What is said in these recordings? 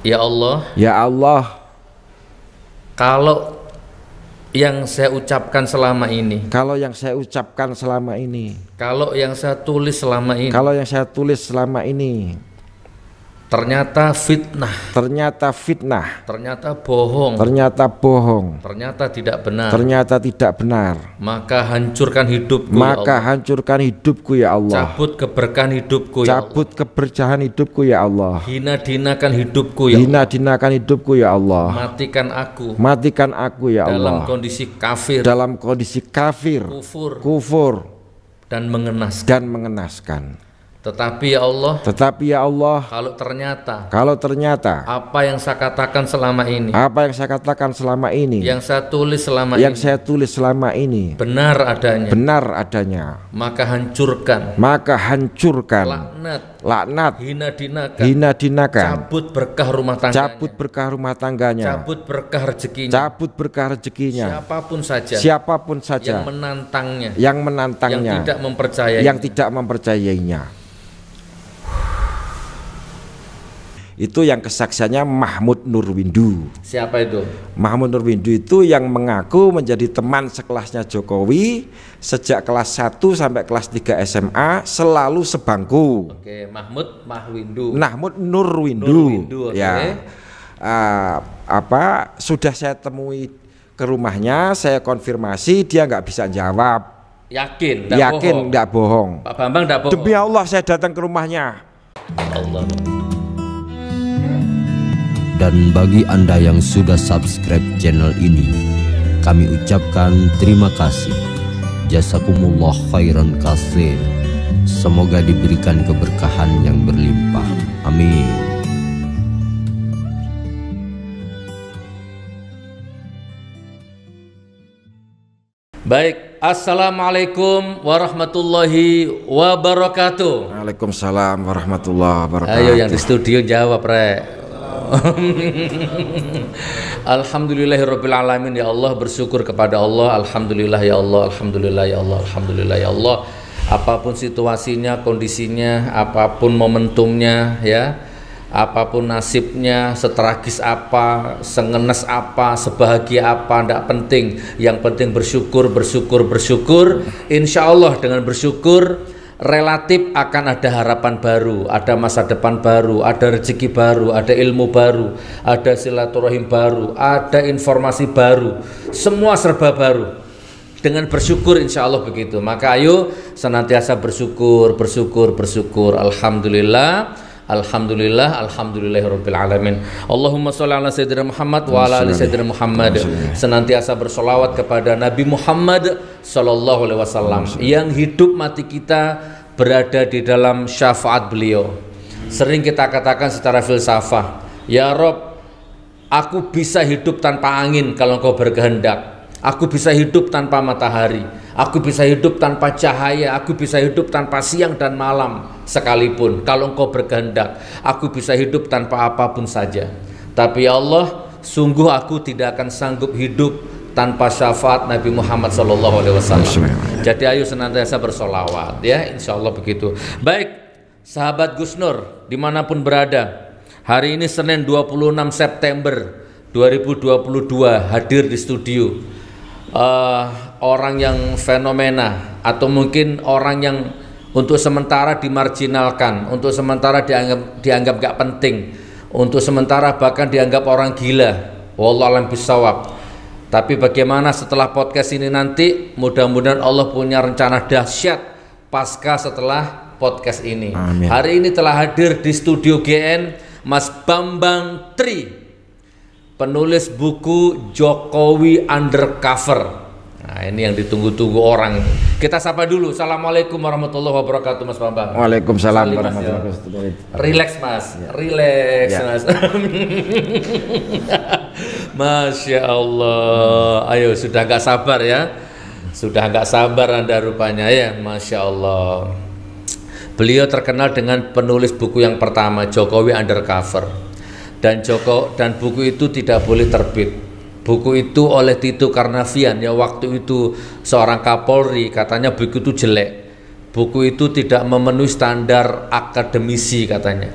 Ya Allah, Ya Allah, kalau yang saya ucapkan selama ini, kalau yang saya ucapkan selama ini, kalau yang saya tulis selama ini, kalau yang saya tulis selama ini ternyata fitnah, ternyata fitnah, ternyata bohong, ternyata bohong, ternyata tidak benar, ternyata tidak benar, maka hancurkan hidupku, maka ya Allah. hancurkan hidupku ya Allah. Cabut keberkahan hidupku, ya Allah. Cabut keberkahan hidupku ya Allah. Hina-dinakan hidupku, ya Allah. Hina-dinakan hidupku ya Allah. Matikan aku Matikan aku ya dalam Allah. kondisi kafir, Dalam kondisi kafir, kufur dan mengenaskan. dan mengenaskan. Tetapi ya Allah, kalau ternyata apa yang saya katakan selama ini, apa yang saya katakan selama ini, yang saya tulis selama yang ini, saya tulis selama ini benar adanya, maka hancurkan, laknat, hina-dinakan, cabut cabut berkah rumah tangganya, cabut cabut berkah rezekinya, siapapun saja yang menantangnya, yang tidak mempercayainya. Itu yang kesaksiannya Mahmud Nurwindu. Siapa itu? Mahmud Nurwindu itu yang mengaku menjadi teman sekelasnya Jokowi sejak kelas 1 sampai kelas 3 SMA, selalu sebangku. Oke, Mahmud Nurwindu. Okay. Ya. Sudah saya temui ke rumahnya, saya konfirmasi, dia nggak bisa jawab. Yakin nggak bohong. Pak Bambang nggak bohong. Demi Allah saya datang ke rumahnya. Allah. Dan bagi Anda yang sudah subscribe channel ini, kami ucapkan terima kasih. Jazakumullah khairan katsir. Semoga diberikan keberkahan yang berlimpah. Amin. Baik, assalamualaikum warahmatullahi wabarakatuh. Waalaikumsalam warahmatullahi wabarakatuh. Ayo yang di studio jawab, Rek. Alhamdulillahirabbil alamin, ya Allah, bersyukur kepada Allah. Alhamdulillah ya Allah, alhamdulillah ya Allah, alhamdulillah ya Allah. Apapun situasinya, kondisinya, apapun momentumnya, ya, apapun nasibnya, setragis apa, sengenes apa, sebahagia apa, tidak penting. Yang penting bersyukur. Insya Allah dengan bersyukur relatif akan ada harapan baru, ada masa depan baru, ada rezeki baru, ada ilmu baru, ada silaturahim baru, ada informasi baru, semua serba baru. Dengan bersyukur insya Allah begitu. Maka ayo senantiasa bersyukur. Alhamdulillahirabbil alamin. Allahumma sholli ala sayyidina Muhammad wa ala ali sayyidina Muhammad. Senantiasa bersolawat kepada Nabi Muhammad sallallahu alaihi wasallam yang hidup mati kita berada di dalam syafaat beliau. Sering kita katakan secara filsafah, ya Rob, aku bisa hidup tanpa angin kalau Engkau berkehendak. Aku bisa hidup tanpa matahari, aku bisa hidup tanpa cahaya, aku bisa hidup tanpa siang dan malam sekalipun kalau Engkau berkehendak. Aku bisa hidup tanpa apapun saja. Tapi ya Allah, sungguh aku tidak akan sanggup hidup tanpa syafaat Nabi Muhammad SAW. Jadi ayo senantiasa bersolawat, ya, insya Allah begitu. Baik, sahabat Gus Nur dimanapun berada, hari ini Senin 26 September 2022 hadir di studio orang yang fenomena, atau mungkin orang yang untuk sementara dimarginalkan, untuk sementara dianggap gak penting, untuk sementara bahkan dianggap orang gila. Wallahu a'lam bishawab. Tapi bagaimana setelah podcast ini nanti, mudah-mudahan Allah punya rencana dahsyat pasca setelah podcast ini. Amin. Hari ini telah hadir di studio GN Mas Bambang Tri, penulis buku Jokowi Undercover. Nah, ini yang ditunggu-tunggu orang. Kita sapa dulu. Assalamualaikum warahmatullahi wabarakatuh, Mas Bambang. Waalaikumsalam warahmatullahi wabarakatuh. Relax, Mas. Relax, Mas. Masya Allah. Ayo, sudah gak sabar ya? Sudah gak sabar Anda rupanya ya. Masya Allah. Beliau terkenal dengan penulis buku yang pertama, Jokowi Undercover. Dan buku itu tidak boleh terbit. Buku itu oleh Tito Karnavian, ya, waktu itu seorang Kapolri, katanya buku itu jelek. Buku itu tidak memenuhi standar akademisi katanya.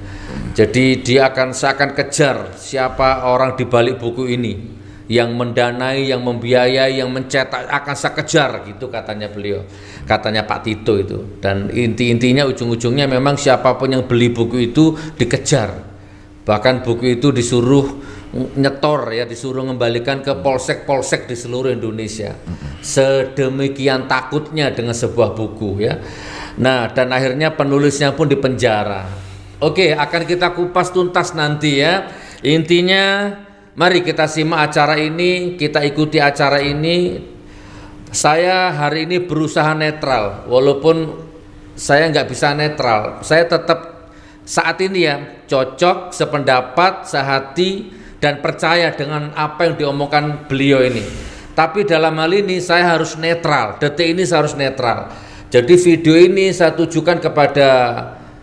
Jadi saya akan kejar siapa orang di balik buku ini, yang mendanai, yang membiayai, yang mencetak, akan saya kejar gitu katanya beliau, katanya Pak Tito itu. Dan intinya ujung-ujungnya memang siapapun yang beli buku itu dikejar. Bahkan buku itu disuruh nyetor ya, disuruh mengembalikan ke polsek-polsek di seluruh Indonesia. Sedemikian takutnya dengan sebuah buku ya. Nah, dan akhirnya penulisnya pun dipenjara. Oke, akan kita kupas tuntas nanti ya. Intinya, mari kita simak acara ini, kita ikuti acara ini. Saya hari ini berusaha netral, walaupun saya nggak bisa netral. Saya tetap saat ini ya cocok, sependapat, sehati, dan percaya dengan apa yang diomongkan beliau ini. Tapi dalam hal ini saya harus netral, detik ini saya harus netral. Jadi video ini saya tujukan kepada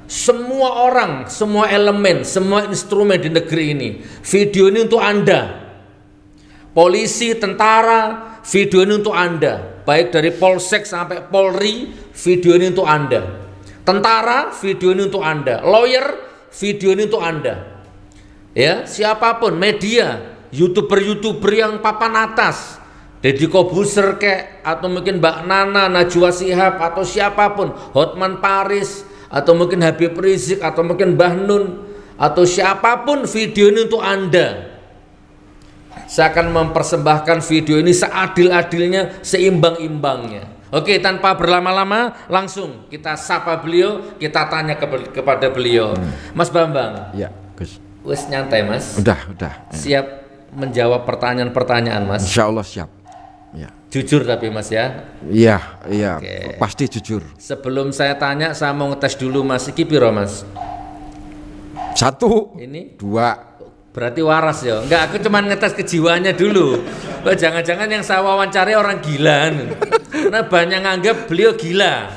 semua orang, semua elemen, semua instrumen di negeri ini. Video ini untuk Anda, polisi, tentara, video ini untuk Anda. Baik dari polsek sampai polri, video ini untuk Anda. Tentara, video ini untuk Anda. Lawyer, video ini untuk Anda. Ya, siapapun, media, youtuber yang papan atas, Deddy Kobuser kek, atau mungkin Mbak Nana, Najwa Shihab, atau siapapun, Hotman Paris, atau mungkin Habib Rizik, atau mungkin Mbah Nun, atau siapapun, video ini untuk Anda. Saya akan mempersembahkan video ini seadil-adilnya, seimbang-imbangnya. Oke, tanpa berlama-lama, langsung kita sapa beliau, kita tanya kepada beliau. Mas Bambang. Ya, Gus. Wes nyantai Mas. Udah. Siap menjawab pertanyaan-pertanyaan Mas? Insya Allah siap. Ya. Jujur tapi Mas ya? Iya, Oke. pasti jujur. Sebelum saya tanya, saya mau ngetes dulu Mas. Iki piro Mas? 1, Ini 2. berarti waras ya? Enggak, aku cuma ngetes kejiwaannya dulu. Jangan-jangan yang saya wawancari orang gila. Karena banyak nganggap beliau gila.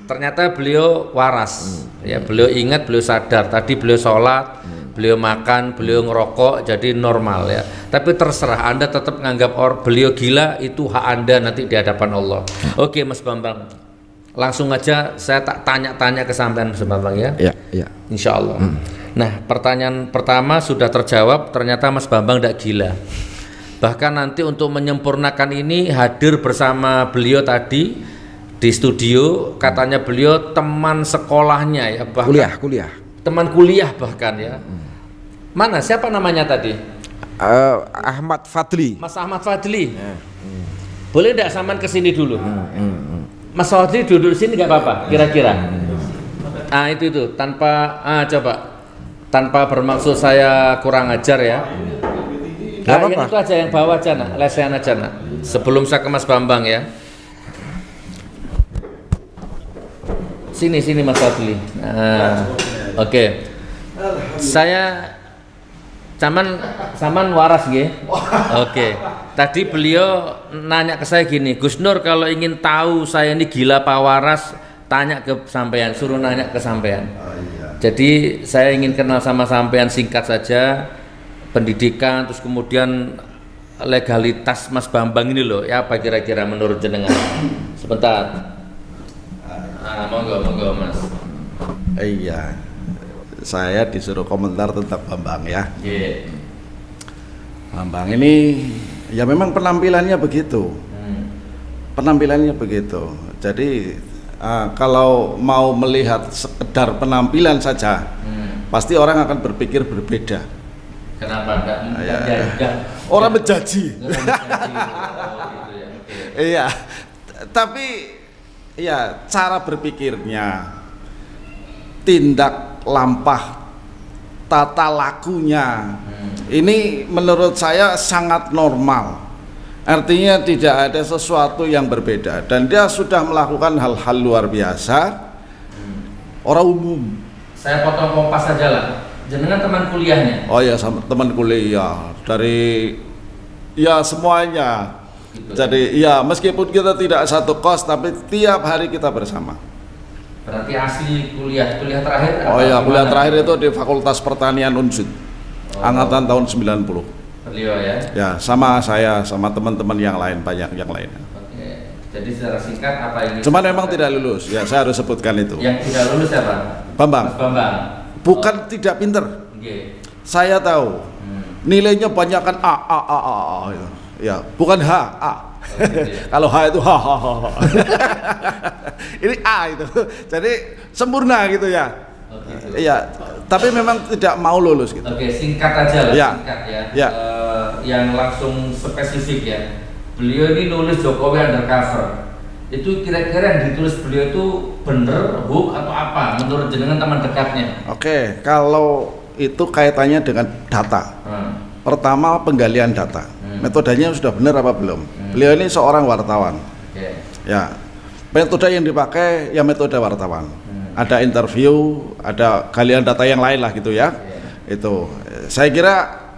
Ternyata beliau waras. Ya, beliau ingat, beliau sadar. Tadi beliau sholat, beliau makan, beliau ngerokok, jadi normal ya. Tapi terserah, Anda tetap nganggap beliau gila, itu hak Anda nanti di hadapan Allah. Oke Mas Bambang, langsung aja saya tak tanya-tanya ke sampean Mas Bambang ya. Iya. Insya Allah. Nah, pertanyaan pertama sudah terjawab, ternyata Mas Bambang tidak gila. Bahkan nanti untuk menyempurnakan ini hadir bersama beliau tadi di studio, katanya beliau teman sekolahnya ya, bahkan Kuliah. teman kuliah bahkan ya. Mana, siapa namanya tadi? Ahmad Fadli. Mas Ahmad Fadli. Boleh tidak saman kesini dulu? Mas Fadli duduk sini nggak apa-apa kira-kira? Itu tanpa coba, tanpa bermaksud saya kurang ajar ya. Yang itu aja, yang bawah aja nak, lesehan aja nak. Sebelum saya ke Mas Bambang ya. Sini Mas Fadli. Oke. Saya Saman waras nggih. Oke. Tadi beliau nanya ke saya gini, Gus Nur kalau ingin tahu saya ini gila apa waras, tanya ke sampean, suruh nanya ke sampean. Jadi saya ingin kenal sama sampean, singkat saja, pendidikan, terus kemudian legalitas Mas Bambang ini loh, ya apa kira-kira menurut jenengan? Sebentar. Monggo Mas. Iya, saya disuruh komentar tentang Bambang ya. Bambang ini ya memang penampilannya begitu. Penampilannya begitu. Jadi kalau mau melihat sekedar penampilan saja, pasti orang akan berpikir berbeda. Kenapa enggak? Orang menjaji. Iya. Tapi ya cara berpikirnya, tindak lampah, tata lakunya, ini menurut saya sangat normal. Artinya tidak ada sesuatu yang berbeda, dan dia sudah melakukan hal-hal luar biasa. Orang umum. Saya potong kompas saja lah. Jenengan teman kuliahnya? Oh ya, sama teman kuliah dari ya semuanya. Gitu. Jadi ya meskipun kita tidak satu kos, tapi tiap hari kita bersama. Berarti asli kuliah terakhir? Oh ya, kuliah terakhir itu di Fakultas Pertanian Unsud, angkatan tahun 90. Beliau ya? Ya, sama saya, sama teman-teman yang lain, banyak yang lain. Oke, jadi secara singkat apa ini? Cuman memang tidak lulus, ya saya harus sebutkan itu. Yang tidak lulus siapa? Bambang. Mas Bambang. Bukan tidak pinter. Saya tahu nilainya banyak kan A gitu. Ya, bukan H, A. Kalau H itu H. Ini A itu. Jadi sempurna gitu ya. Iya, tapi memang tidak mau lulus gitu. Oke, singkat aja lah, ya. Singkat ya. Yang langsung spesifik ya. Beliau ini nulis Jokowi undercover. Itu kira-kira yang ditulis beliau itu bener, hoax atau apa menurut jenengan teman dekatnya? Oke, kalau itu kaitannya dengan data. Pertama penggalian data. Metodenya sudah benar apa belum? Beliau ini seorang wartawan. Ya, metode yang dipakai ya metode wartawan. Ada interview, ada galian data yang lain lah gitu ya. Itu saya kira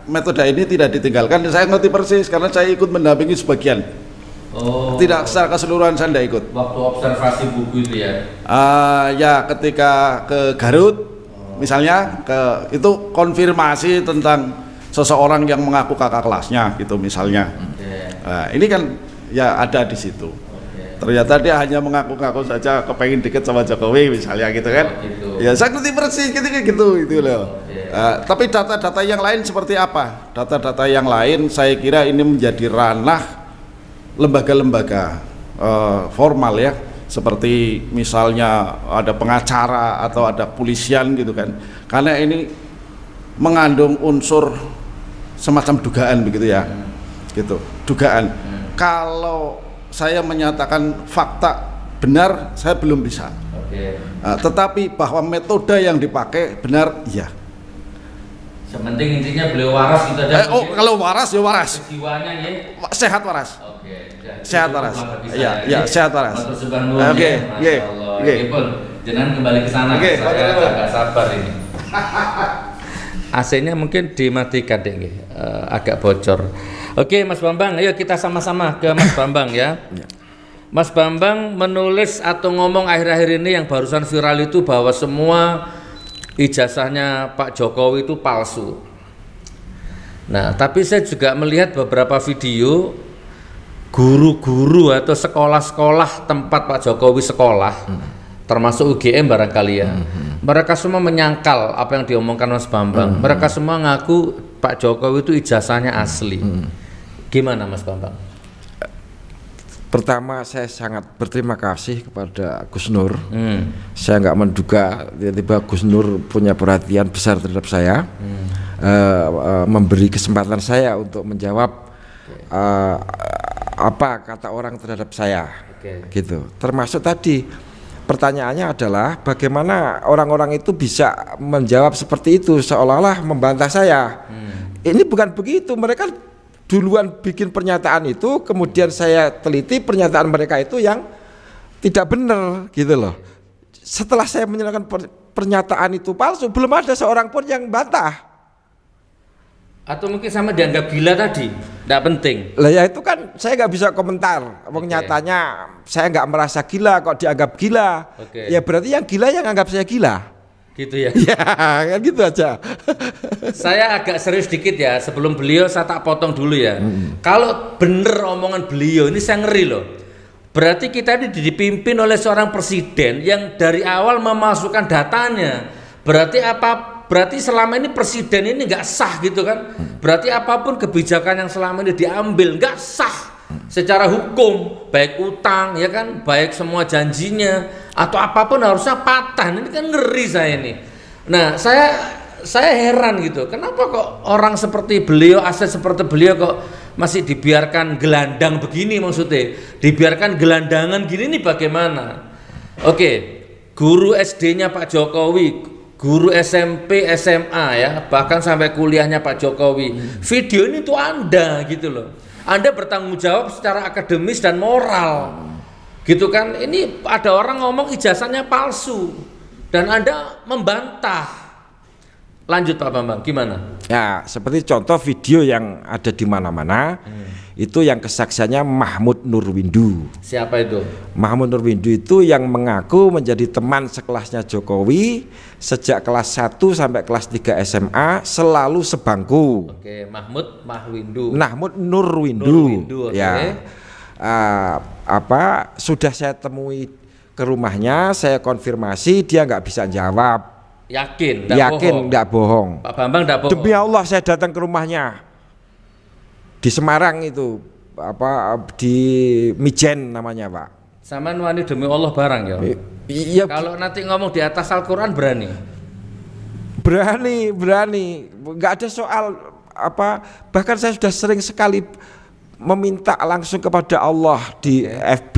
metode ini tidak ditinggalkan. Saya ngerti persis karena saya ikut mendampingi sebagian. Tidak secara keseluruhan saya tidak ikut. Waktu observasi buku itu ya? Ya ketika ke Garut misalnya, itu konfirmasi tentang seseorang yang mengaku kakak kelasnya gitu misalnya. Nah, ini kan ya ada di situ. Ternyata dia hanya mengaku-ngaku saja kepengen deket sama Jokowi misalnya gitu kan. Ya saya ngerti persis ketika gitu loh. Tapi data-data yang lain seperti apa? Data-data yang lain saya kira ini menjadi ranah lembaga-lembaga formal ya, seperti misalnya ada pengacara atau ada polisian gitu kan. Karena ini mengandung unsur semacam dugaan begitu ya. Gitu, dugaan. Kalau saya menyatakan fakta benar, saya belum bisa. Tetapi bahwa metode yang dipakai benar, iya. Sementing intinya beliau waras gitu aja. Kalau waras ya waras. Jiwanya ya. Sehat waras. Sehat waras. Ya, sehat waras. Oke. Pun jangan kembali ke sana. Saya agak sabar ini. AC-nya mungkin dimatikan deh, agak bocor. Oke, Mas Bambang, ayo kita sama-sama ke Mas Bambang ya. Mas Bambang menulis atau ngomong akhir-akhir ini yang barusan viral itu bahwa semua ijazahnya Pak Jokowi itu palsu. Nah, tapi saya juga melihat beberapa video guru-guru atau sekolah-sekolah tempat Pak Jokowi sekolah, termasuk UGM barangkali ya. Mereka semua menyangkal apa yang diomongkan Mas Bambang. Mereka semua ngaku Pak Jokowi itu ijazahnya asli. Gimana Mas Bambang? Pertama saya sangat berterima kasih kepada Gus Nur. Saya nggak menduga tiba-tiba Gus Nur punya perhatian besar terhadap saya, memberi kesempatan saya untuk menjawab apa kata orang terhadap saya, gitu. Termasuk tadi pertanyaannya adalah bagaimana orang-orang itu bisa menjawab seperti itu seolah-olah membantah saya. Ini bukan begitu, mereka duluan bikin pernyataan itu, kemudian saya teliti pernyataan mereka itu yang tidak benar gitu loh. Setelah saya menyatakan pernyataan itu palsu, belum ada seorang pun yang bantah. Atau mungkin sama dianggap gila tadi, tidak penting. Lah ya itu kan saya nggak bisa komentar. Wong nyatanya saya nggak merasa gila, kok dianggap gila. Ya berarti yang gila yang anggap saya gila. Gitu ya? Ya kan gitu aja. Saya agak serius dikit ya, sebelum beliau saya tak potong dulu ya. Kalau bener omongan beliau ini saya ngeri loh. Berarti kita ini dipimpin oleh seorang presiden yang dari awal memasukkan datanya. Berarti selama ini presiden ini nggak sah gitu kan? Berarti apapun kebijakan yang selama ini diambil nggak sah secara hukum, baik utang ya kan, baik semua janjinya atau apapun harusnya patah. Ini kan ngeri saya ini. Nah saya heran gitu, kenapa kok orang seperti beliau, aset seperti beliau kok masih dibiarkan gelandang begini, maksudnya dibiarkan gelandangan gini nih bagaimana? Oke, guru SD-nya Pak Jokowi, guru SMP, SMA ya, bahkan sampai kuliahnya Pak Jokowi, video ini tuh Anda gitu loh. Anda bertanggung jawab secara akademis dan moral, gitu kan? Ini ada orang ngomong ijazahnya palsu dan Anda membantah. Lanjut Pak Bambang, gimana? Ya, seperti contoh video yang ada di mana-mana, itu yang kesaksiannya Mahmud Nurwindu. Siapa itu? Mahmud Nurwindu itu yang mengaku menjadi teman sekelasnya Jokowi sejak kelas 1 sampai kelas 3 SMA, selalu sebangku. Oke, Mahmud Nurwindu. Okay. Ya, sudah saya temui ke rumahnya, saya konfirmasi, dia nggak bisa jawab. Yakin, enggak bohong. Pak Bambang enggak bohong. Demi Allah saya datang ke rumahnya di Semarang itu, di Mijen namanya, Pak. Sama wani demi Allah barang ya. Iya. Kalau nanti ngomong di atas Al-Qur'an berani. Berani. Enggak ada soal bahkan saya sudah sering sekali meminta langsung kepada Allah di FB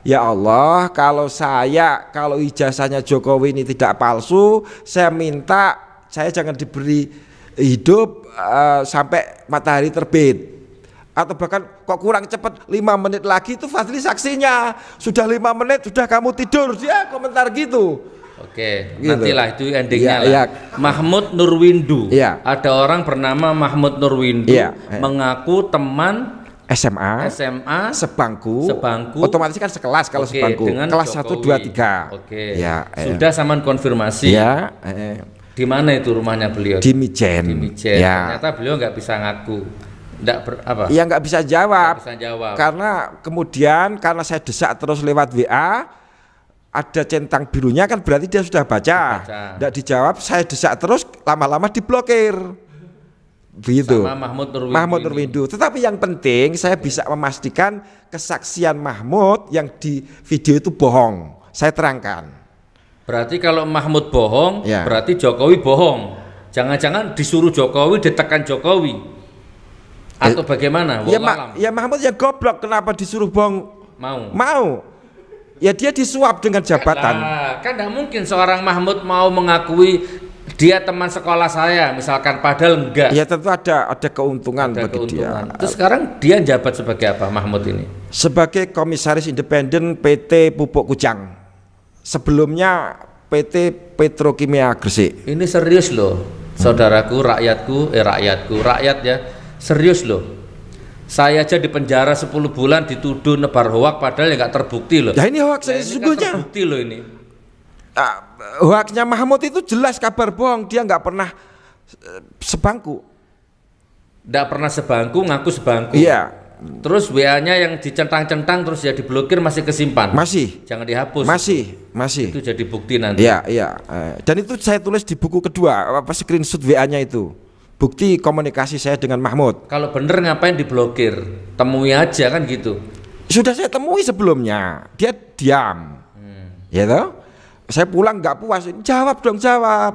ya Allah, kalau ijazahnya Jokowi ini tidak palsu, saya minta saya jangan diberi hidup sampai matahari terbit, atau bahkan kok kurang cepat 5 menit lagi, itu Fadli saksinya, sudah 5 menit sudah kamu tidur, dia komentar gitu. Oke, gitu. Nantilah itu endingnya lah. Mahmud Nurwindu. Ada orang bernama Mahmud Nurwindu mengaku teman SMA sebangku. Otomatis kan sekelas kalau sebangku. Kelas Jokowi. 1, 2, 3. Oke. Sudah saman konfirmasi. Di mana itu rumahnya beliau? Di Mijen. Ternyata beliau nggak bisa ngaku. Nggak bisa jawab. Karena kemudian karena saya desak terus lewat WA, ada centang birunya, kan berarti dia sudah baca. Nggak dijawab, saya desak terus, lama-lama diblokir. Begitu. Sama Mahmud Nurwindu. Tetapi yang penting saya bisa memastikan kesaksian Mahmud yang di video itu bohong. Saya terangkan. Berarti kalau Mahmud bohong, berarti Jokowi bohong. Jangan-jangan disuruh Jokowi, ditekan Jokowi. Atau bagaimana? Mahmud yang goblok, kenapa disuruh bohong? Mau. Ya dia disuap dengan jabatan. Kan tidak mungkin seorang Mahmud mau mengakui dia teman sekolah saya, misalkan, padahal enggak. Ya tentu ada keuntungan bagi dia. Terus sekarang dia jabat sebagai apa Mahmud ini? Sebagai Komisaris Independen PT Pupuk Kujang. Sebelumnya PT Petrokimia Gresik. Ini serius loh, saudaraku, rakyat ya, serius loh. Saya aja di penjara 10 bulan dituduh nebar hoak, padahal ya nggak terbukti loh. Ya ini hoak saya sesungguhnya. Terbukti loh ini. Hoaknya Mahmud itu jelas kabar bohong, dia nggak pernah sebangku. Nggak pernah sebangku, ngaku sebangku. Iya. Terus WA-nya yang dicentang-centang terus ya diblokir masih kesimpan. Masih. Jangan dihapus. Masih. Itu jadi bukti nanti. Iya. Dan itu saya tulis di buku kedua, screenshot WA-nya itu. Bukti komunikasi saya dengan Mahmud. Kalau bener ngapain diblokir? Temui aja kan gitu. Sudah saya temui sebelumnya, dia diam. Ya toh? Saya pulang nggak puas, jawab dong, jawab.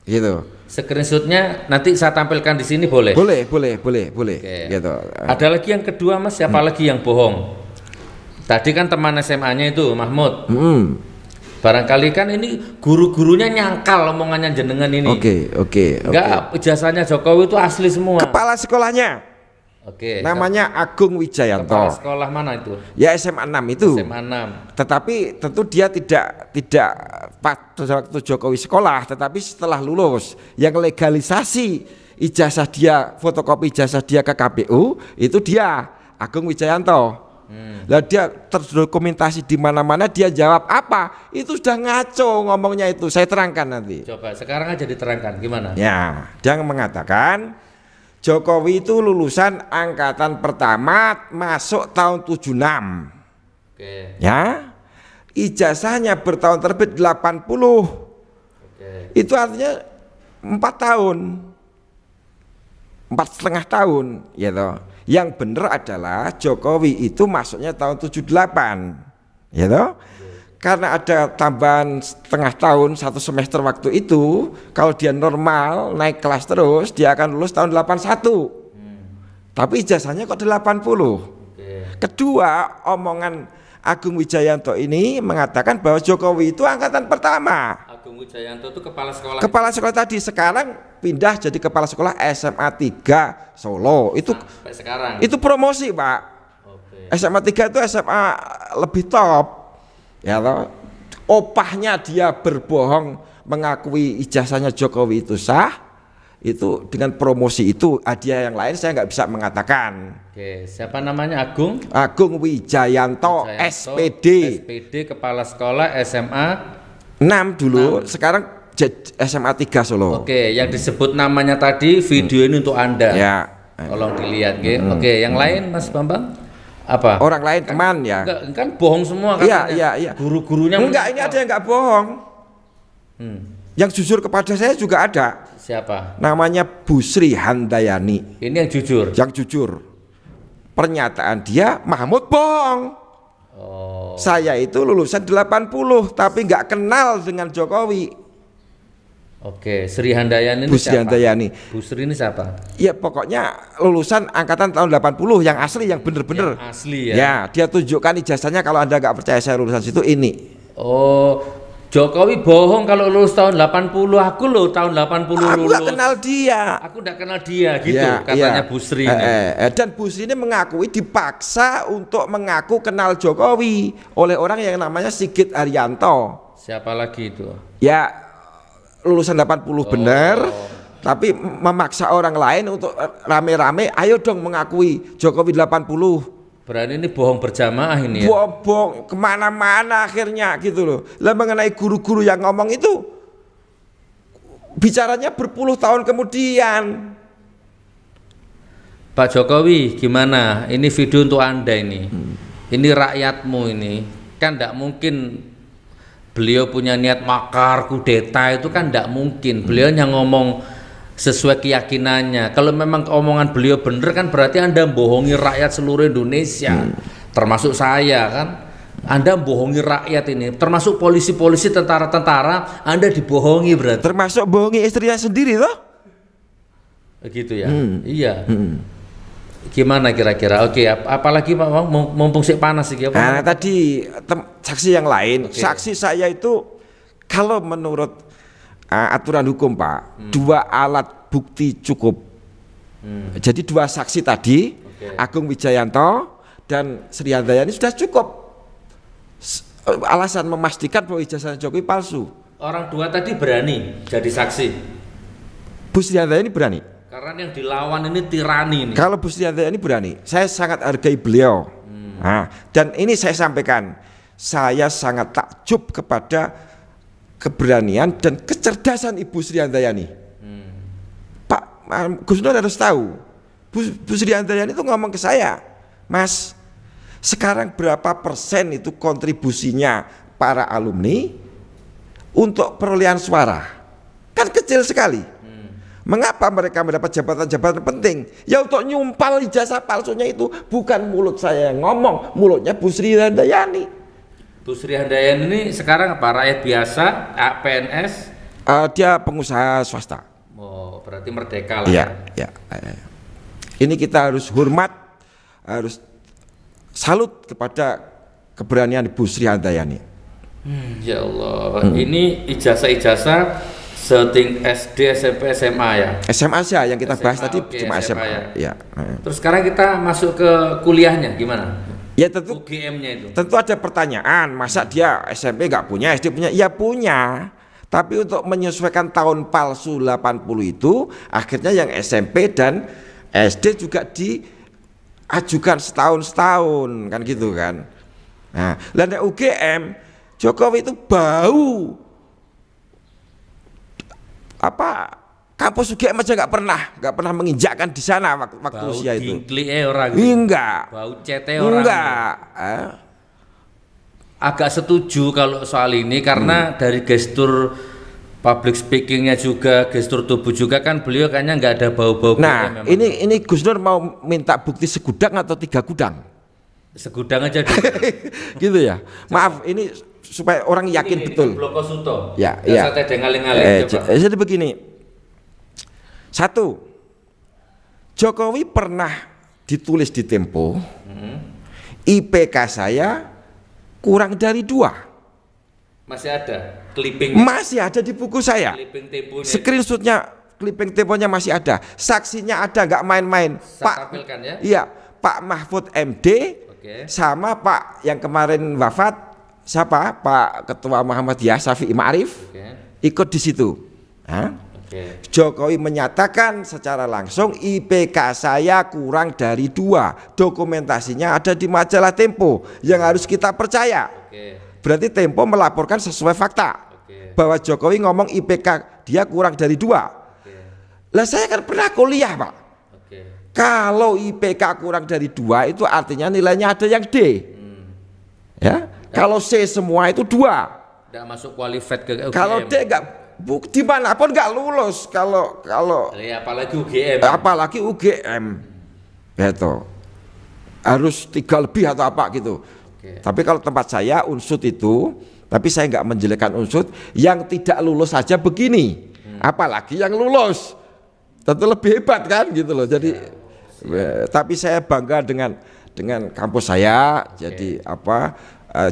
Gitu. Screenshotnya nanti saya tampilkan di sini boleh? Boleh. Oke. Gitu. Ada lagi yang kedua Mas, siapa lagi yang bohong? Tadi kan teman SMA-nya itu Mahmud. Barangkali kan ini guru-gurunya nyangkal omongannya jenengan ini. Oke. Enggak, ijazahnya Jokowi itu asli semua. Kepala sekolahnya. Namanya Agung Wijayanto. Kepala sekolah mana itu? Ya SMA 6 itu. SMA 6. Tetapi tentu dia tidak pada waktu Jokowi sekolah, tetapi setelah lulus yang legalisasi ijazah dia, fotokopi ijazah dia ke KPU itu dia Agung Wijayanto. Lah dia terdokumentasi di mana-mana, dia jawab apa? Itu sudah ngaco ngomongnya itu. Saya terangkan nanti. Coba sekarang aja diterangkan gimana? Ya, dia mengatakan Jokowi itu lulusan angkatan pertama masuk tahun 76. Ya. Ijazahnya bertahun terbit 80. Itu artinya 4 tahun. 4,5 tahun, ya toh. Yang benar adalah Jokowi itu masuknya tahun 78, ya toh? Karena ada tambahan setengah tahun, 1 semester waktu itu, kalau dia normal naik kelas terus, dia akan lulus tahun 81. Tapi ijazahnya kok 80. Kedua, omongan Agung Wijayanto ini mengatakan bahwa Jokowi itu angkatan pertama. Agung Wijayanto itu kepala sekolah. Kepala sekolah tadi, sekarang pindah jadi kepala sekolah SMA 3 Solo. Itu sampai sekarang. Itu promosi, Pak. SMA 3 itu SMA lebih top. Ya toh. Opahnya dia berbohong mengakui ijazahnya Jokowi itu sah. Itu dengan promosi itu, hadiah yang lain saya nggak bisa mengatakan. Siapa namanya? Agung Wijayanto, SPD. SPD kepala sekolah SMA 6 dulu, sekarang SMA 3 Solo. Yang disebut namanya tadi video ini untuk Anda. Ya. Tolong dilihat, yang lain Mas Bambang? Apa? Orang lain teman ya. Kan bohong semua kan? Iya. Guru-gurunya enggak, ini ada yang enggak bohong. Yang jujur kepada saya juga ada. Siapa? Namanya Bu Sri Handayani. Ini yang jujur. Yang jujur. Pernyataan dia Mahmud bohong. Oh. Saya itu lulusan 80 tapi nggak kenal dengan Jokowi. Oke, Sri Handayani ini Bu Sri siapa? Handayani. Bu Sri ini siapa? Ya pokoknya lulusan angkatan tahun 80 yang asli, yang bener-bener. Yang asli ya. Ya, dia tunjukkan ijazahnya kalau Anda nggak percaya saya lulusan situ ini. Oh, Jokowi bohong kalau lulus tahun 80. Aku loh tahun 80 Aku lulus. nggak kenal dia. Aku nggak kenal dia gitu Ya, katanya ya. Bu Sri ini. Dan Bu Sri ini mengakui dipaksa untuk mengaku kenal Jokowi oleh orang yang namanya Sigit Haryanto. Siapa lagi itu? Ya lulusan 80 bener, tapi memaksa orang lain untuk rame-rame, ayo dong mengakui Jokowi 80. Berarti ini bohong berjamaah ini ya? Bohong kemana-mana akhirnya gitu loh. Lah mengenai guru-guru yang ngomong itu bicaranya berpuluh tahun kemudian. Pak Jokowi gimana? Ini video untuk Anda ini. Ini rakyatmu ini. Kan tidak mungkin beliau punya niat makar, kudeta, itu kan tidak mungkin. Beliau hanya ngomong sesuai keyakinannya. Kalau memang omongan beliau benar kan berarti Anda bohongi rakyat seluruh Indonesia. Termasuk saya kan. Anda bohongi rakyat ini. Termasuk polisi-polisi, tentara-tentara, Anda dibohongi berarti. Termasuk bohongi istrinya sendiri toh? Begitu ya. Iya. Gimana kira-kira? Oke, apalagi Pak, mumpung sih panas sih. Nah, tadi saksi yang lain, saksi saya itu kalau menurut aturan hukum Pak, 2 alat bukti cukup. Jadi 2 saksi tadi, Agung Wijayanto dan Sri Handayani sudah cukup. Alasan memastikan bahwa ijazah Jokowi palsu. Orang 2 tadi berani jadi saksi. Bu Sri Handayani berani. Karena yang dilawan ini tirani ini. Kalau Bu Sri Handayani berani, saya sangat hargai beliau. Nah, dan ini saya sampaikan, saya sangat takjub kepada keberanian dan kecerdasan Ibu Sri Handayani. Pak Gus Nur harus tahu, Bu Sri Handayani itu ngomong ke saya, Mas, sekarang berapa persen itu kontribusinya para alumni untuk perolehan suara? Kan kecil sekali. Mengapa mereka mendapat jabatan-jabatan penting? Ya untuk nyumpal ijazah palsunya itu. Bukan mulut saya yang ngomong, mulutnya Bu Sri Handayani. Bu Sri Handayani ini sekarang apa? Rakyat biasa, PNS? Dia pengusaha swasta. Oh, berarti merdeka lah. Iya, ya. Ini kita harus hormat, harus salut kepada keberanian Bu Sri Handayani. Ya Allah, ini ijazah-ijazah seting SD, SMP, SMA ya? SMA saja yang kita bahas tadi, cuma SMA ya. Terus sekarang kita masuk ke kuliahnya gimana? Ya tentu UGM-nya itu. Tentu ada pertanyaan, masa dia SMP nggak punya, SD punya? Ya punya. Tapi untuk menyesuaikan tahun palsu 80 itu, akhirnya yang SMP dan SD juga diajukan setahun kan gitu kan. Nah, lalu UGM Jokowi itu bau kampus UGM aja nggak pernah menginjakkan di sana waktu usia itu. Enggak. Bau cete orang. Enggak. Agak setuju kalau soal ini karena dari gestur public speakingnya juga, gestur tubuh juga kan beliau kayaknya nggak ada bau-bau. Nah, ini Gus Nur mau minta bukti segudang atau 3 gudang? Segudang aja dulu. Gitu ya. Maaf, ini supaya orang yakin ini betul. Bloko Suto. Ya, ya. Jadi begini. 1. Jokowi pernah ditulis di Tempo. IPK saya kurang dari 2. Masih ada clipping. Masih ada di buku saya. Clipping Temponya. Screenshotnya, clipping Temponya masih ada. Saksinya ada, nggak main-main. Pak tampilkan ya. Iya, Pak Mahfud MD. Sama Pak yang kemarin wafat, siapa? Pak Ketua Muhammadiyah Syafi'i Ma'arif ikut di situ. Jokowi menyatakan secara langsung IPK saya kurang dari 2. Dokumentasinya ada di majalah Tempo yang harus kita percaya. Berarti Tempo melaporkan sesuai fakta bahwa Jokowi ngomong IPK dia kurang dari 2. Lah saya kan pernah kuliah Pak. Kalau IPK kurang dari 2 itu artinya nilainya ada yang D. Ya, kalau C semua itu 2. Nggak masuk qualified ke UGM. Kalau dia nggak dimanapun nggak lulus kalau apalagi UGM. Apalagi UGM. Gitu. Harus 3 lebih atau apa gitu. Tapi kalau tempat saya unsut itu, tapi saya nggak menjelekkan unsut, yang tidak lulus saja begini, apalagi yang lulus, tentu lebih hebat kan gitu loh. Jadi, tapi saya bangga dengan kampus saya. Jadi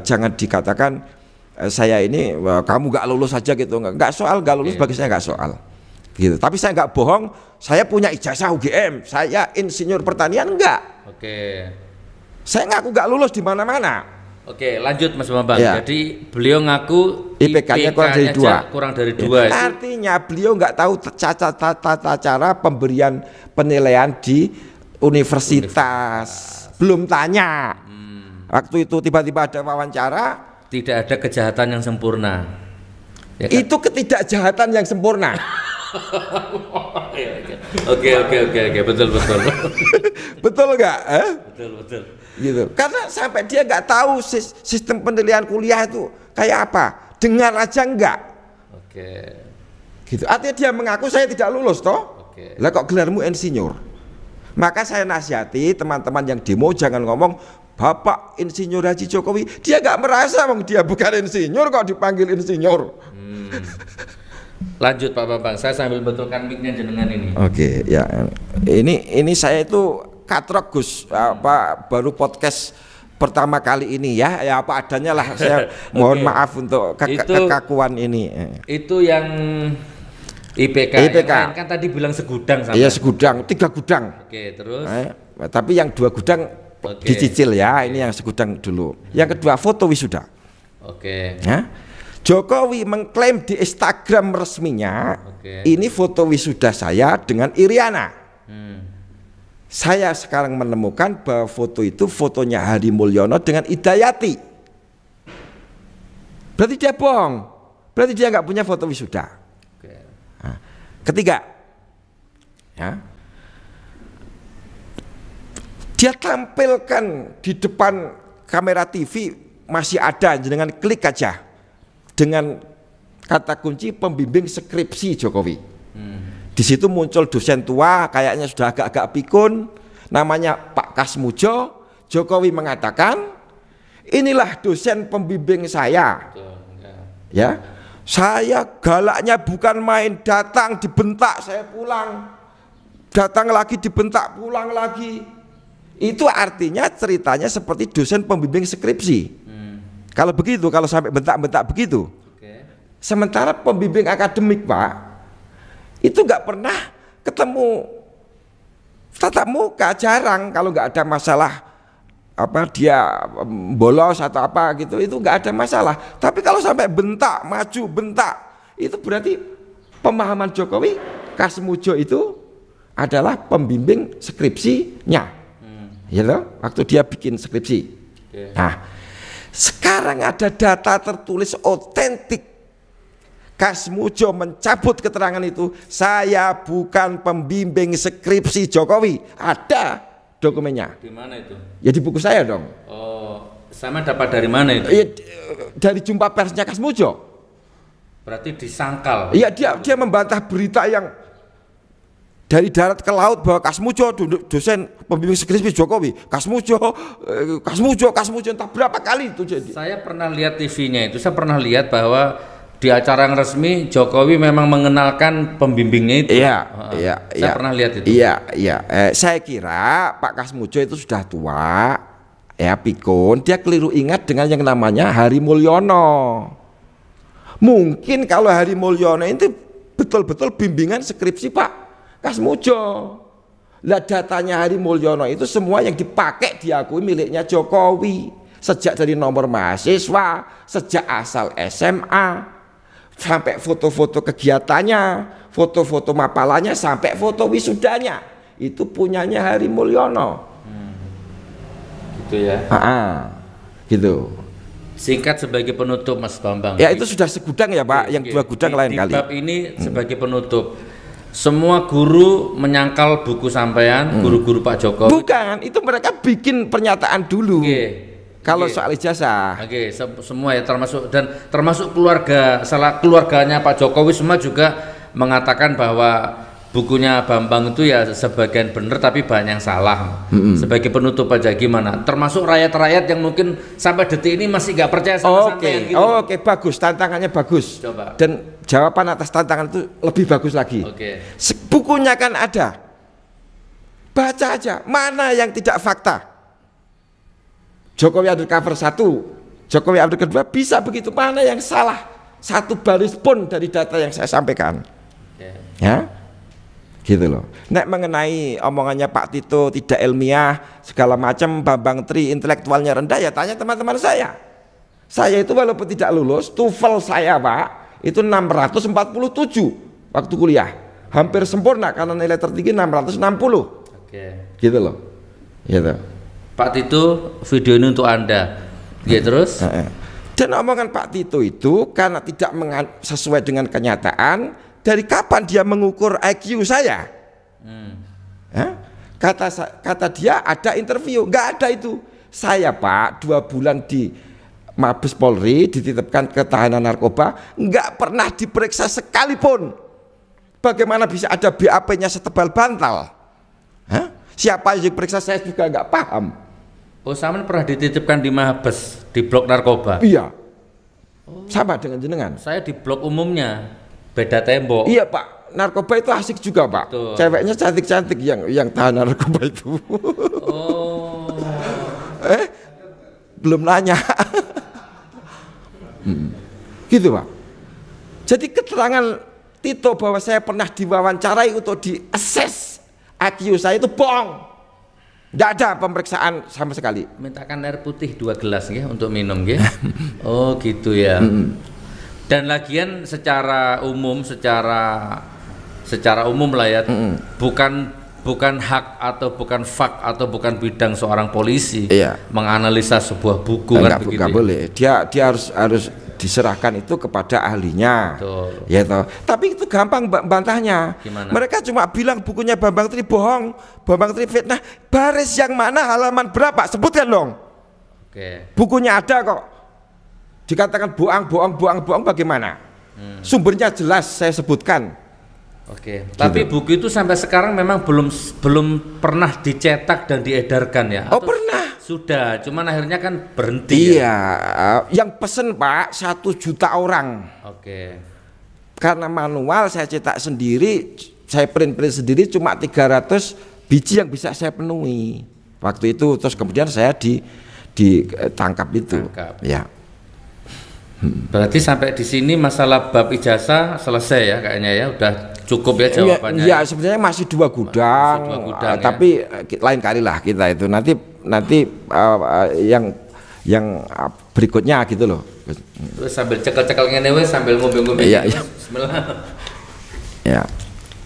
jangan dikatakan saya ini kamu nggak lulus saja gitu, nggak soal nggak lulus bagi saya nggak soal. Gitu. Tapi saya nggak bohong, saya punya ijazah UGM, saya insinyur pertanian enggak. Saya ngaku nggak lulus di mana-mana. Oke, lanjut Mas Bambang. Jadi beliau ngaku IPK-nya kurang dari 2. Artinya beliau nggak tahu tata cara pemberian penilaian di universitas. Belum tanya. Waktu itu tiba-tiba ada wawancara. Tidak ada kejahatan yang sempurna. Ya kan? Itu ketidakjahatan yang sempurna. Oke, betul. Betul nggak? Betul. Gitu. Karena sampai dia nggak tahu sistem penilaian kuliah itu kayak apa, dengar aja enggak. Gitu. Artinya dia mengaku saya tidak lulus toh. Lah kok gelarmu insinyur? Maka saya nasihati teman-teman yang demo jangan ngomong Bapak Insinyur Haji Jokowi. Dia nggak merasa dia bukan insinyur kok dipanggil insinyur. Lanjut Pak Bambang, saya sambil betulkan mic-nya jenengan ini. Ya. Ini saya itu katrok Gus, baru podcast pertama kali ini ya apa adanya lah. Saya mohon maaf untuk kekakuan ini. Itu yang IPK. Kan tadi bilang segudang sama. Iya segudang, 3 gudang. Terus. Tapi yang 2 gudang dicicil ya. Ini yang segudang dulu. Yang kedua foto wisuda. Jokowi mengklaim di Instagram resminya, ini foto wisuda saya dengan Iriana. Saya sekarang menemukan bahwa foto itu fotonya Hadi Mulyono dengan Hidayati. Berarti dia bohong. Berarti dia nggak punya foto wisuda. Nah, ketiga, dia tampilkan di depan kamera TV masih ada, dengan klik aja dengan kata kunci pembimbing skripsi Jokowi. Di situ muncul dosen tua, kayaknya sudah agak-agak pikun, namanya Pak Kasmujo. Jokowi mengatakan, inilah dosen pembimbing saya. Ya, saya galaknya bukan main, datang dibentak, saya pulang, datang lagi dibentak, pulang lagi. Itu artinya ceritanya seperti dosen pembimbing skripsi. Kalau begitu, kalau sampai bentak-bentak begitu. Sementara pembimbing akademik Pak, itu nggak pernah ketemu tatap muka, jarang. Kalau nggak ada masalah dia bolos atau apa gitu, itu nggak ada masalah. Tapi kalau sampai bentak, maju bentak, itu berarti pemahaman Jokowi Kasmujo itu adalah pembimbing skripsinya, gitu, waktu dia bikin skripsi. Nah, sekarang ada data tertulis otentik. Kasmujo mencabut keterangan itu, saya bukan pembimbing skripsi Jokowi. Ada dokumennya. Di mana itu? Ya di buku saya dong. Sama dapat dari mana itu? Ya, dari jumpa persnya Kasmujo. Berarti disangkal. Iya, dia membantah berita yang dari darat ke laut bahwa Kasmujo dosen pembimbing skripsi Jokowi. Kasmujo entah berapa kali itu jadi. Saya pernah lihat TV-nya itu, saya pernah lihat bahwa di acara yang resmi Jokowi memang mengenalkan pembimbingnya itu. Saya pernah lihat itu. Saya kira Pak Kasmujo itu sudah tua, ya pikun. Dia keliru ingat dengan yang namanya Hadi Mulyono. Mungkin kalau Hadi Mulyono itu betul-betul bimbingan skripsi Pak Kasmujo. Lah datanya Hadi Mulyono itu semua yang dipakai diakui miliknya Jokowi. Sejak dari nomor mahasiswa, sejak asal SMA, sampai foto-foto kegiatannya, foto-foto mapalannya, sampai foto wisudanya, itu punyanya Hadi Mulyono. Gitu ya. Gitu. Singkat sebagai penutup Mas Bambang. Ya itu sudah segudang ya Pak, yang 2 gudang lain kali. Di bab ini sebagai penutup, semua guru menyangkal buku sampean, guru-guru Pak Jokowi. Bukan, itu mereka bikin pernyataan dulu. Kalau soal ijazah. Oke, semua ya termasuk keluarganya Pak Jokowi semua juga mengatakan bahwa bukunya Bambang itu ya sebagian benar tapi banyak yang salah. Sebagai penutup aja gimana? Termasuk rakyat-rakyat yang mungkin sampai detik ini masih nggak percaya sama sampean gitu. Oke, bagus, tantangannya bagus. Coba. Dan jawaban atas tantangan itu lebih bagus lagi. Bukunya kan ada. Baca aja, mana yang tidak fakta. Jokowi undercover 1, Jokowi undercover 2, bisa begitu. Mana yang salah? Satu baris pun dari data yang saya sampaikan. Ya, gitu loh. Nek mengenai omongannya Pak Tito tidak ilmiah segala macam, Bambang Tri intelektualnya rendah, ya tanya teman-teman saya. Saya itu walaupun tidak lulus, TOEFL saya Pak itu 647 waktu kuliah, hampir sempurna karena nilai tertinggi 660. Gitu loh. Gitu. Pak Tito, video ini untuk Anda. Ya terus. Dan omongan Pak Tito itu karena tidak sesuai dengan kenyataan. Dari kapan dia mengukur IQ saya? Kata dia ada interview, nggak ada itu. Saya Pak 2 bulan di Mabes Polri dititipkan ke tahanan narkoba, nggak pernah diperiksa sekalipun. Bagaimana bisa ada BAP-nya setebal bantal? Siapa yang diperiksa saya juga nggak paham. Oh, Saman pernah dititipkan di Mabes, di blok narkoba? Iya. Sama dengan jenengan. Saya di blok umumnya, beda tembok. Iya Pak, narkoba itu asik juga Pak. Betul. Ceweknya cantik-cantik yang tahan narkoba itu. Oh. Belum nanya. Gitu Pak. Jadi keterangan Tito bahwa saya pernah diwawancarai untuk di-assess IQ saya itu bohong. Tidak ada pemeriksaan sama sekali. Mintakan air putih 2 gelas ya untuk minum ya. Oh gitu ya. Dan lagian secara umum lah ya, bukan hak atau bukan fak atau bukan bidang seorang polisi menganalisa sebuah buku kan begitu. Nggak boleh. Dia harus diserahkan itu kepada ahlinya. Ya toh. Tapi itu gampang bantahnya. Gimana? Mereka cuma bilang bukunya Bambang Tri bohong, Bambang Tri fitnah. Baris yang mana, halaman berapa? Sebutkan dong. Bukunya ada kok. Dikatakan bohong bagaimana? Sumbernya jelas saya sebutkan. Tapi buku itu sampai sekarang memang belum pernah dicetak dan diedarkan ya? Oh pernah. Sudah, cuman akhirnya kan berhenti. Iya, yang pesen Pak 1 juta orang. Karena manual saya cetak sendiri, saya print sendiri cuma 300 biji yang bisa saya penuhi waktu itu. Terus kemudian saya ditangkap itu. Ya. Berarti sampai di sini masalah bab ijazah selesai ya kayaknya ya, udah cukup ya jawabannya. Ya sebenarnya masih 2 gudang, tapi lain kali lah kita itu nanti yang berikutnya gitu loh. Terus sambil cekel-cekel ngene wis sambil ngombe-ngombe. Iya. Bismillah. Ya.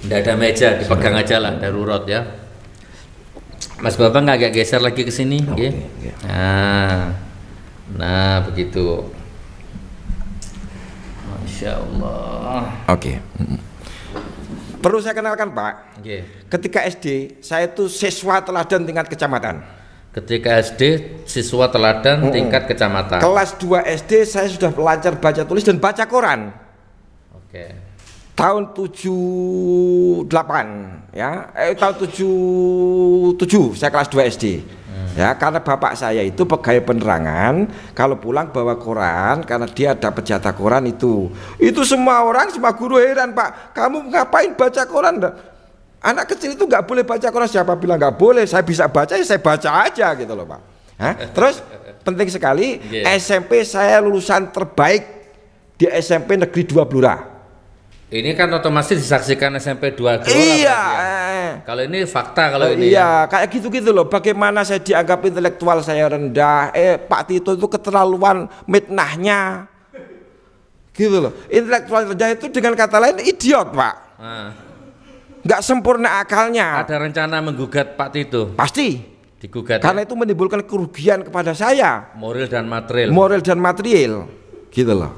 Nggak ada meja, dipegang aja lah darurat ya. Mas Bambang agak geser lagi ke sini, nggih. Nah, begitu. Masya Allah. Perlu saya kenalkan Pak. Ketika SD saya itu siswa teladan tingkat kecamatan. Ketika SD siswa teladan tingkat kecamatan. Kelas 2 SD saya sudah belajar baca tulis dan baca koran. Tahun 78 ya, tahun 77 saya kelas 2 SD. Ya, karena bapak saya itu pegawai penerangan, kalau pulang bawa koran karena dia dapat jatah koran itu semua guru heran, Pak, kamu ngapain baca koran? Anak kecil itu nggak boleh baca koran. Siapa bilang nggak boleh? Saya bisa baca ya saya baca aja gitu loh Pak. Terus penting sekali SMP saya lulusan terbaik di SMP Negeri 2 Blora. Ini kan otomatis disaksikan SMP 2 Blora. Iya. Kalau ini fakta kalau ini. Iya, kayak gitu-gitu loh. Bagaimana saya dianggap intelektual saya rendah. Pak Tito itu keterlaluan mitnahnya. Gitu loh. Intelektual rendah itu dengan kata lain idiot, Pak. Nggak sempurna akalnya. Ada rencana menggugat Pak Tito? Pasti. Digugat. Karena itu menimbulkan kerugian kepada saya. Moral dan material. Moral dan material. Gitu loh.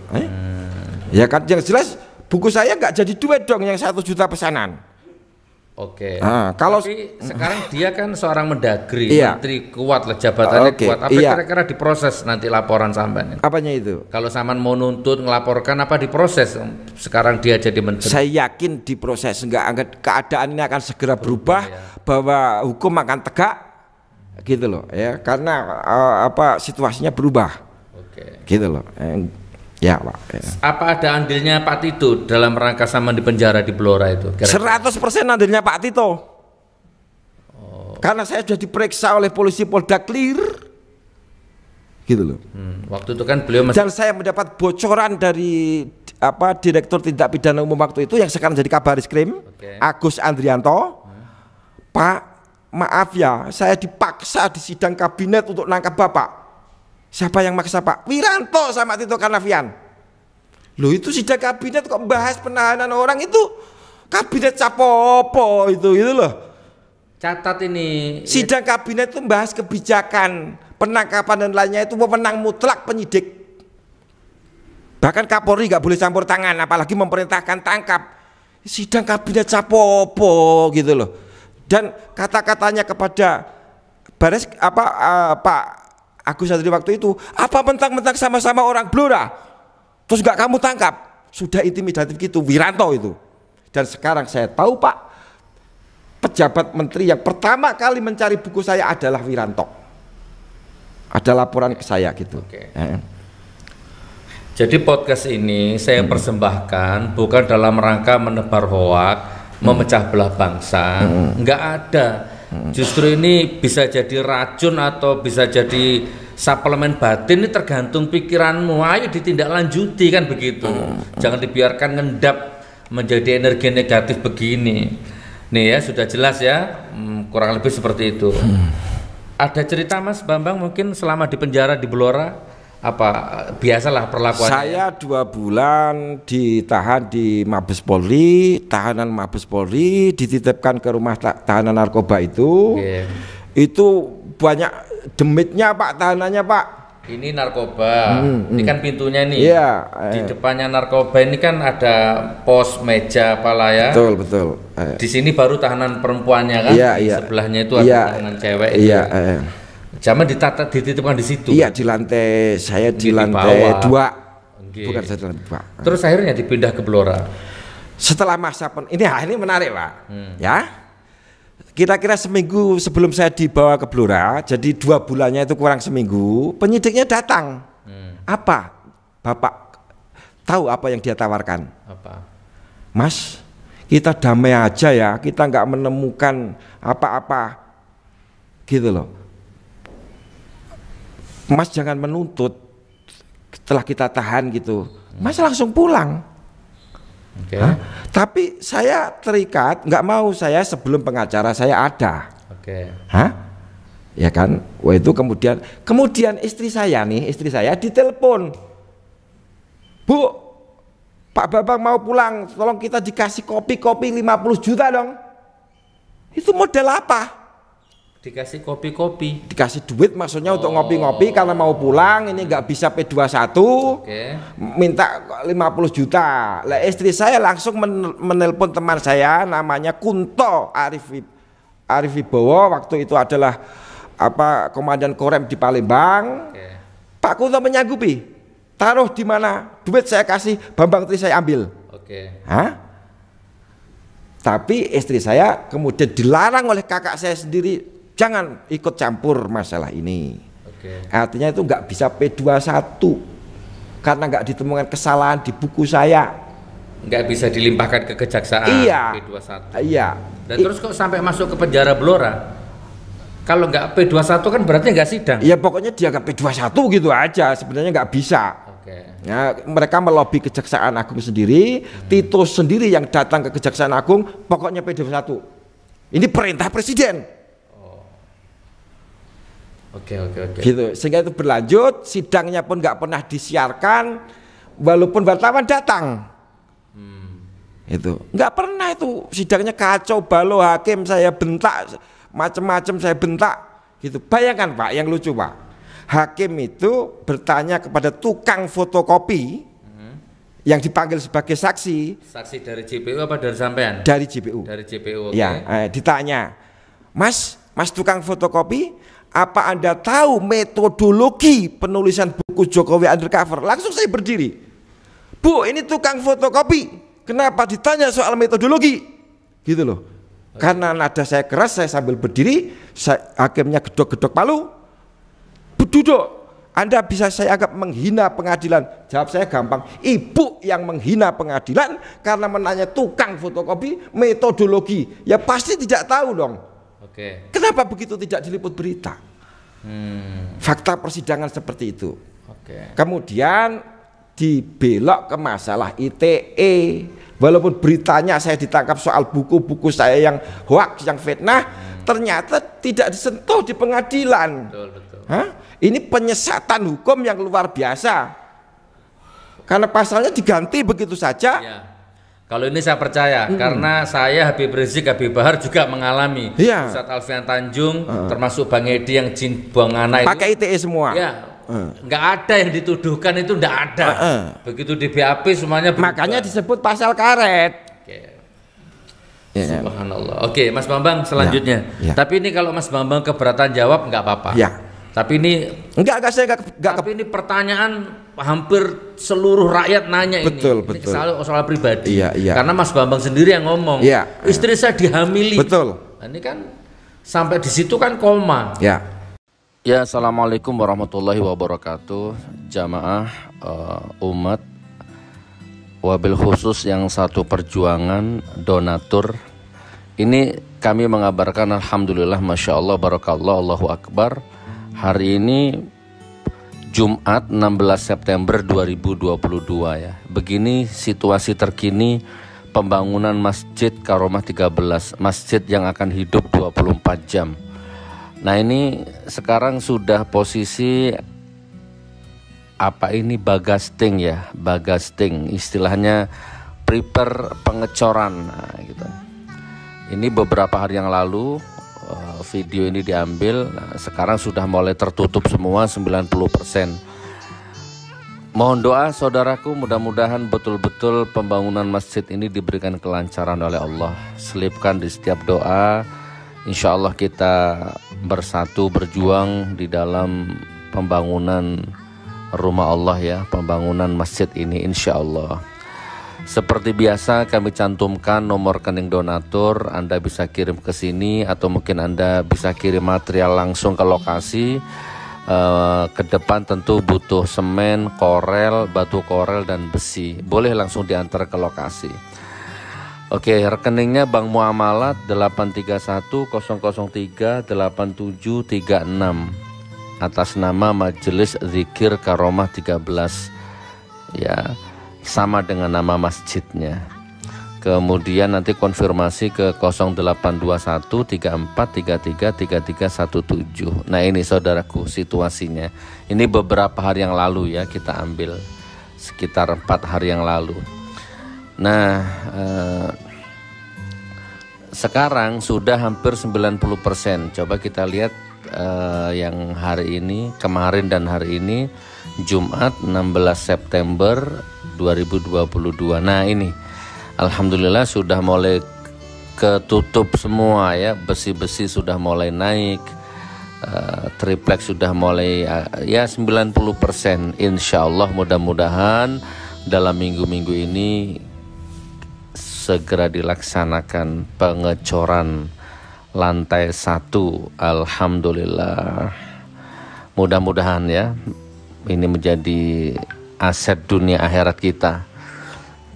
Ya kan yang jelas buku saya nggak jadi duit dong yang 1 juta pesanan. Oke. Kalau tapi sekarang dia kan seorang mendagri, iya. menteri, kuat lah jabatannya, kuat. Apa iya. kira-kira diproses nanti laporan sampean? Apanya itu? Kalau sampean mau nuntut ngelaporkan apa diproses? Sekarang dia jadi menteri. Saya yakin diproses, enggak keadaan ini akan segera berubah, bahwa hukum akan tegak, gitu loh ya. Karena situasinya berubah, gitu loh. Ya Pak. Ya. Apa ada andilnya Pak Tito dalam rangka sama di penjara di Blora itu? 100% andilnya Pak Tito. Karena saya sudah diperiksa oleh polisi Polda Clear, gitu loh. Waktu itu kan beliau masih... Dan saya mendapat bocoran dari Direktur Tindak Pidana Umum waktu itu yang sekarang jadi Kabaris-Krim, Agus Andrianto. Pak, maaf ya, saya dipaksa di sidang kabinet untuk nangkap Bapak. Siapa yang maksa Pak? Wiranto sama Tito Karnavian. Loh itu sidang kabinet kok bahas penahanan orang itu, kabinet capopo itu loh. Catat ini. Sidang kabinet itu membahas kebijakan penangkapan dan lainnya, itu wewenang mutlak penyidik. Bahkan Kapolri nggak boleh campur tangan, apalagi memerintahkan tangkap. Sidang kabinet capopo gitu loh. Dan kata-katanya kepada Pak Agus Andri waktu itu, apa mentang-mentang sama-sama orang Blora terus gak kamu tangkap? Sudah intimidatif gitu Wiranto itu. Dan sekarang saya tahu Pak, pejabat menteri yang pertama kali mencari buku saya adalah Wiranto. Ada laporan ke saya gitu. Jadi podcast ini saya persembahkan bukan dalam rangka menebar hoak, memecah belah bangsa, nggak ada. Justru ini bisa jadi racun atau bisa jadi suplemen batin, ini tergantung pikiranmu. Ayo ditindaklanjuti kan begitu. Jangan dibiarkan ngendap menjadi energi negatif begini. Nih ya sudah jelas ya, kurang lebih seperti itu. Ada cerita Mas Bambang mungkin selama di penjara di Blora? Apa biasalah perlakuannya? Saya 2 bulan ditahan di Mabes Polri, tahanan Mabes Polri, dititipkan ke rumah tahanan narkoba itu. Itu banyak demitnya Pak, tahanannya Pak. Ini narkoba, ini kan pintunya nih. Iya. Di depannya narkoba ini kan ada pos meja apalah ya. Betul. Di sini baru tahanan perempuannya kan. Iya. Sebelahnya itu ada tahanan cewek. Iya. Zaman dititipkan di situ. Iya, di lantai, saya di lantai 2. Bukan saya di lantai 2. Terus akhirnya dipindah ke Blora. Setelah masa ini menarik Pak. Ya. Kira-kira seminggu sebelum saya dibawa ke Blora, jadi 2 bulannya itu kurang seminggu, penyidiknya datang. Apa? Bapak tahu apa yang dia tawarkan? Apa? Mas, kita damai aja ya, kita nggak menemukan apa-apa, gitu loh. Mas jangan menuntut setelah kita tahan gitu. Mas langsung pulang. Tapi saya terikat, nggak mau, saya sebelum pengacara saya ada. Ya kan? Wah itu kemudian istri saya ditelepon. Bu, Pak Bambang mau pulang, tolong kita dikasih kopi 50 juta dong. Itu model apa? Dikasih kopi-kopi, dikasih duit maksudnya untuk ngopi-ngopi karena mau pulang, ini nggak bisa P21, minta 50 juta. Lah istri saya langsung menelpon teman saya namanya Kunto Arif Wibowo, waktu itu adalah komandan Korem di Palembang. Pak Kunto menyanggupi, taruh di mana duit saya kasih, Bambang Tri saya ambil. Tapi istri saya kemudian dilarang oleh kakak saya sendiri, jangan ikut campur masalah ini. Artinya itu nggak bisa P21 karena nggak ditemukan kesalahan di buku saya. Nggak bisa dilimpahkan ke kejaksaan. Iya. P21. Iya. Dan terus kok sampai masuk ke penjara Blora? Kalau nggak P21 kan berarti nggak sidang. Ya pokoknya dia nggak P21 gitu aja. Sebenarnya nggak bisa. Ya, mereka melobi Kejaksaan Agung sendiri. Tito sendiri yang datang ke Kejaksaan Agung, pokoknya P21. Ini perintah presiden. Gitu, sehingga itu berlanjut, sidangnya pun nggak pernah disiarkan, walaupun wartawan datang. Itu nggak pernah, itu sidangnya kacau balau, hakim saya bentak, macam-macam saya bentak. Gitu. Bayangkan Pak, yang lucu Pak, hakim itu bertanya kepada tukang fotokopi, yang dipanggil sebagai saksi. Saksi dari JPU apa dari sampean? Dari JPU. Dari JPU. Ya, ditanya, Mas tukang fotokopi, apa Anda tahu metodologi penulisan buku Jokowi Undercover? Langsung saya berdiri. Bu, ini tukang fotokopi, kenapa ditanya soal metodologi? Gitu loh. Karena nada saya keras, saya sambil berdiri, hakimnya gedok-gedok palu, duduk. Anda bisa saya anggap menghina pengadilan. Jawab saya gampang, ibu yang menghina pengadilan karena menanya tukang fotokopi metodologi. Ya pasti tidak tahu dong. Oke. Kenapa begitu tidak diliput berita? Fakta persidangan seperti itu. Oke. Kemudian dibelok ke masalah ITE. Walaupun beritanya saya ditangkap soal buku-buku saya yang hoax, yang fitnah, ternyata tidak disentuh di pengadilan. Betul. Hah? Ini penyesatan hukum yang luar biasa. Karena pasalnya diganti begitu saja. Ya. Kalau ini saya percaya, karena saya Habib Rizik, Habib Bahar juga mengalami. Iya. Ustadz Alfian Tanjung, termasuk Bang Edi yang jin buang anak itu. Pakai ITE semua. Ya, nggak ada yang dituduhkan itu, nggak ada. Begitu di BAP semuanya berubah. Makanya disebut pasal karet. Oke. Ya. Subhanallah. Oke, Mas Bambang selanjutnya. Ya. Tapi ini kalau Mas Bambang keberatan jawab nggak apa-apa. Ya. Tapi ini Saya tapi ini pertanyaan hampir seluruh rakyat nanya betul. Ini soal pribadi. Iya. Karena Mas Bambang sendiri yang ngomong. Iya. Istri saya dihamili. Betul. Nah, ini kan sampai di situ kan koma. Ya. Ya, assalamualaikum warahmatullahi wabarakatuh, jamaah umat, wabil khusus yang satu perjuangan, donatur. Ini kami mengabarkan alhamdulillah, masya Allah, barakallah, Allahu akbar. Hari ini Jumat 16 September 2022 ya. Begini situasi terkini pembangunan Masjid Karomah 13, masjid yang akan hidup 24 jam. Nah, ini sekarang sudah posisi apa ini, bagasting ya, bagasting, istilahnya prepare pengecoran. Nah, gitu. Ini beberapa hari yang lalu video ini diambil. Nah, sekarang sudah mulai tertutup semua 90%. Mohon doa saudaraku, mudah-mudahan betul-betul pembangunan masjid ini diberikan kelancaran oleh Allah. Selipkan di setiap doa, insya Allah kita bersatu berjuang di dalam pembangunan rumah Allah ya, pembangunan masjid ini insya Allah. Seperti biasa kami cantumkan nomor rekening donatur, Anda bisa kirim ke sini atau mungkin Anda bisa kirim material langsung ke lokasi. Ke depan tentu butuh semen, korel, batu korel dan besi. Boleh langsung diantar ke lokasi. Oke, rekeningnya Bank Muamalat 831-003-8736 atas nama Majelis Zikir Karomah 13 ya, sama dengan nama masjidnya. Kemudian nanti konfirmasi ke 0821-3433-3317. Nah, ini saudaraku situasinya. Ini beberapa hari yang lalu ya, kita ambil sekitar 4 hari yang lalu. Nah, sekarang sudah hampir 90%. Coba kita lihat yang hari ini, kemarin dan hari ini, Jumat 16 September 2022. Nah, ini alhamdulillah sudah mulai ketutup semua ya, besi-besi sudah mulai naik, triplek sudah mulai ya 90%. Insya Allah mudah-mudahan dalam minggu-minggu ini segera dilaksanakan pengecoran lantai 1. Alhamdulillah, mudah-mudahan ya ini menjadi aset dunia akhirat kita.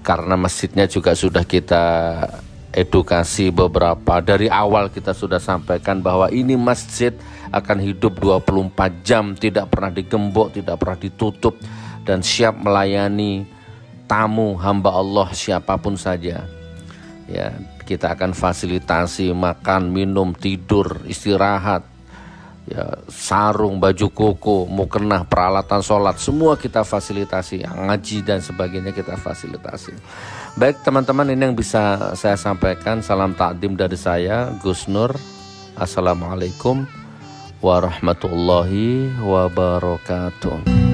Karena masjidnya juga sudah kita edukasi beberapa, dari awal kita sudah sampaikan bahwa ini masjid akan hidup 24 jam, tidak pernah digembok, tidak pernah ditutup, dan siap melayani tamu hamba Allah siapapun saja. Ya, kita akan fasilitasi makan, minum, tidur, istirahat, ya, sarung, baju koko, mukena, peralatan sholat, semua kita fasilitasi, ngaji dan sebagainya kita fasilitasi. Baik teman-teman, ini yang bisa saya sampaikan. Salam takdim dari saya, Gus Nur. Assalamualaikum warahmatullahi wabarakatuh.